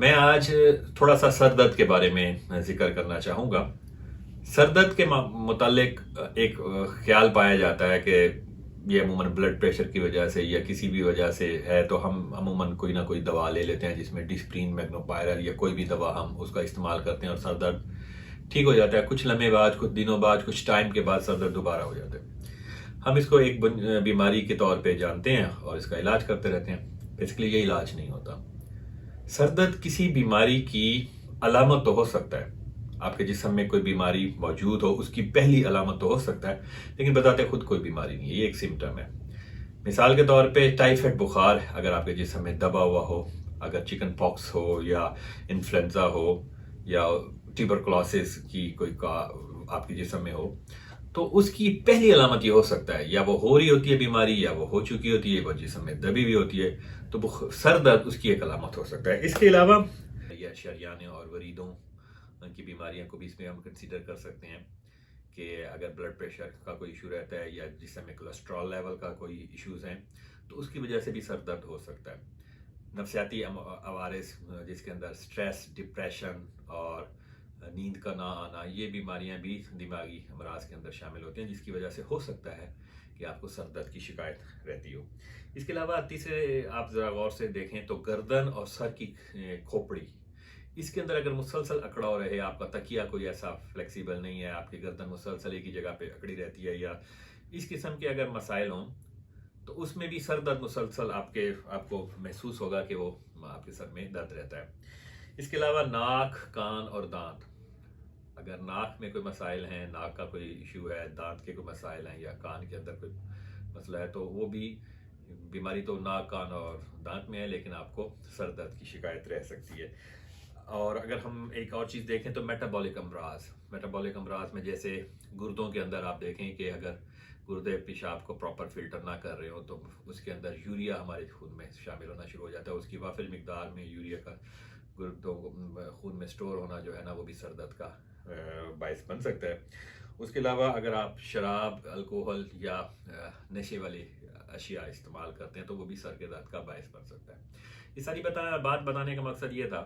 मैं आज थोड़ा सा सर दर्द के बारे में जिक्र करना चाहूँगा। सर दर्द के मुतालिक एक ख्याल पाया जाता है कि ये अमूमन ब्लड प्रेशर की वजह से या किसी भी वजह से है, तो हम अमूमन कोई ना कोई दवा ले लेते हैं जिसमें डिस्प्रिन, मैग्नोपायरल या कोई भी दवा हम उसका इस्तेमाल करते हैं और सर दर्द ठीक हो जाता है। कुछ लम्हे बाद, कुछ दिनों बाद, कुछ टाइम के बाद सर दर्द दोबारा हो जाता है। हम इसको एक बीमारी के तौर पे जानते हैं और इसका इलाज करते रहते हैं। बेसिकली ये इलाज नहीं होता। सर दर्द किसी बीमारी की अलामत तो हो सकता है। आपके जिस्म में कोई बीमारी मौजूद हो, उसकी पहली अलामत तो हो सकता है, लेकिन बताते खुद कोई बीमारी नहीं है, ये एक सिम्टम है। मिसाल के तौर पे टाइफाइड बुखार अगर आपके जिस्म में दबा हुआ हो, अगर चिकन पॉक्स हो या इन्फ्लुएंजा हो या ट्यूबरकुलोसिस की कोई का आपके जिस्म में हो, तो उसकी पहली अलामत ये हो सकता है, या वो हो रही होती है बीमारी या वो हो चुकी होती है, वो जिस्म में दबी हुई होती है, तो वो सर दर्द उसकी एक अलामत हो सकता है। इसके अलावा या शरियाने और वरीदों की बीमारियों को भी इसमें हम कंसीडर कर सकते हैं कि अगर ब्लड प्रेशर का कोई इशू रहता है या जिसमें में कोलेस्ट्रॉल लेवल का कोई इश्यूज हैं, तो उसकी वजह से भी सर दर्द हो सकता है। नफसियाती अवारिस जिसके अंदर स्ट्रेस, डिप्रेशन और नींद का ना आना, ये बीमारियां भी दिमागी अमराज के अंदर शामिल होती हैं, जिसकी वजह से हो सकता है कि आपको सर दर्द की शिकायत रहती हो। इसके अलावा तीसरे आप ज़रा गौर से देखें तो गर्दन और सर की खोपड़ी, इसके अंदर अगर मुसलसल अकड़ाव रहे, आपका तकिया कोई ऐसा फ्लेक्सिबल नहीं है, आपकी गर्दन मुसलसल एक ही जगह पे अकड़ी रहती है, या इस किस्म के अगर मसाइल हों, तो उसमें भी सर दर्द मुसलसल आपको महसूस होगा कि वो आपके सर में दर्द रहता है। इसके अलावा नाक, कान और दांत, अगर नाक में कोई मसाइल हैं, नाक का कोई इशू है, दांत के कोई मसाइल हैं या कान के अंदर कोई मसला है, तो वो भी बीमारी तो नाक, कान और दांत में है, लेकिन आपको सर दर्द की शिकायत रह सकती है। और अगर हम एक और चीज़ देखें तो मेटाबॉलिक अमराज में जैसे गुर्दों के अंदर आप देखें कि अगर गुर्दे पेशाब को प्रॉपर फिल्टर ना कर रहे हो, तो उसके अंदर यूरिया हमारे खून में शामिल होना शुरू हो जाता है। उसकी वाफिल मिकदार में यूरिया का गुर्दों खून में स्टोर होना जो है ना, वो भी सर दर्द का बायस बन सकता है। उसके अलावा अगर आप शराब, अल्कोहल या नशे वाली अशिया इस्तेमाल करते हैं, तो वो भी सर के दर्द का बायस बन सकता है। ये सारी बात बताने का मकसद ये था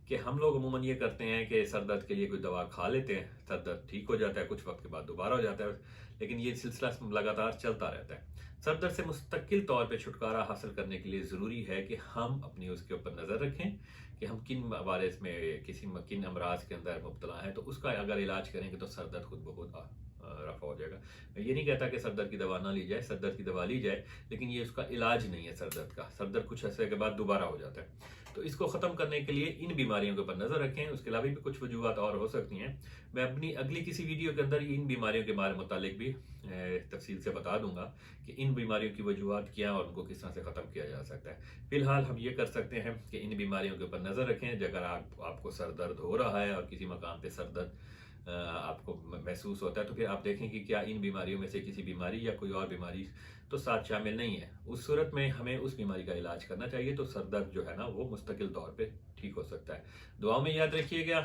कि हम लोग अमूमन ये करते हैं कि सर दर्द के लिए कोई दवा खा लेते हैं, सर दर्द ठीक हो जाता है, कुछ वक्त के बाद दोबारा हो जाता है, लेकिन ये सिलसिला लगातार चलता रहता है। सर दर्द से मुस्तकिल तौर पे छुटकारा हासिल करने के लिए ज़रूरी है कि हम अपनी उसके ऊपर नज़र रखें कि हम किन वायरस में, किन अमराज के अंदर मुब्तला हैं, तो उसका अगर इलाज करेंगे तो सर दर्द खुद ब खुद रफा हो जाएगा। मैं ये नहीं कहता कि सर दर्द की दवा ना ली जाए, सर दर्द की दवा ली जाए, लेकिन ये उसका इलाज नहीं है। सर दर्द का, सर दर्द कुछ अर्से के बाद दोबारा हो जाता है, तो इसको ख़त्म करने के लिए इन बीमारियों के ऊपर नज़र रखें। उसके अलावा भी कुछ वजूहत और हो सकती हैं, मैं अपनी अगली किसी वीडियो के अंदर इन बीमारियों के बारे मुतालिक भी तफसील से बता दूंगा कि इन बीमारियों की वजूहत क्या और उनको किस तरह से ख़त्म किया जा सकता है। फिलहाल हम ये कर सकते हैं कि इन बीमारियों के ऊपर नज़र रखें। अगर आपको सर दर्द हो रहा है और किसी मकाम पे सर दर्द आपको महसूस होता है, तो फिर आप देखें कि क्या इन बीमारियों में से किसी बीमारी या कोई और बीमारी तो साथ शामिल नहीं है। उस सूरत में हमें उस बीमारी का इलाज करना चाहिए, तो सर दर्द जो है ना, वो मुस्तकिल तौर पे ठीक हो सकता है। दुआओं में याद रखिएगा।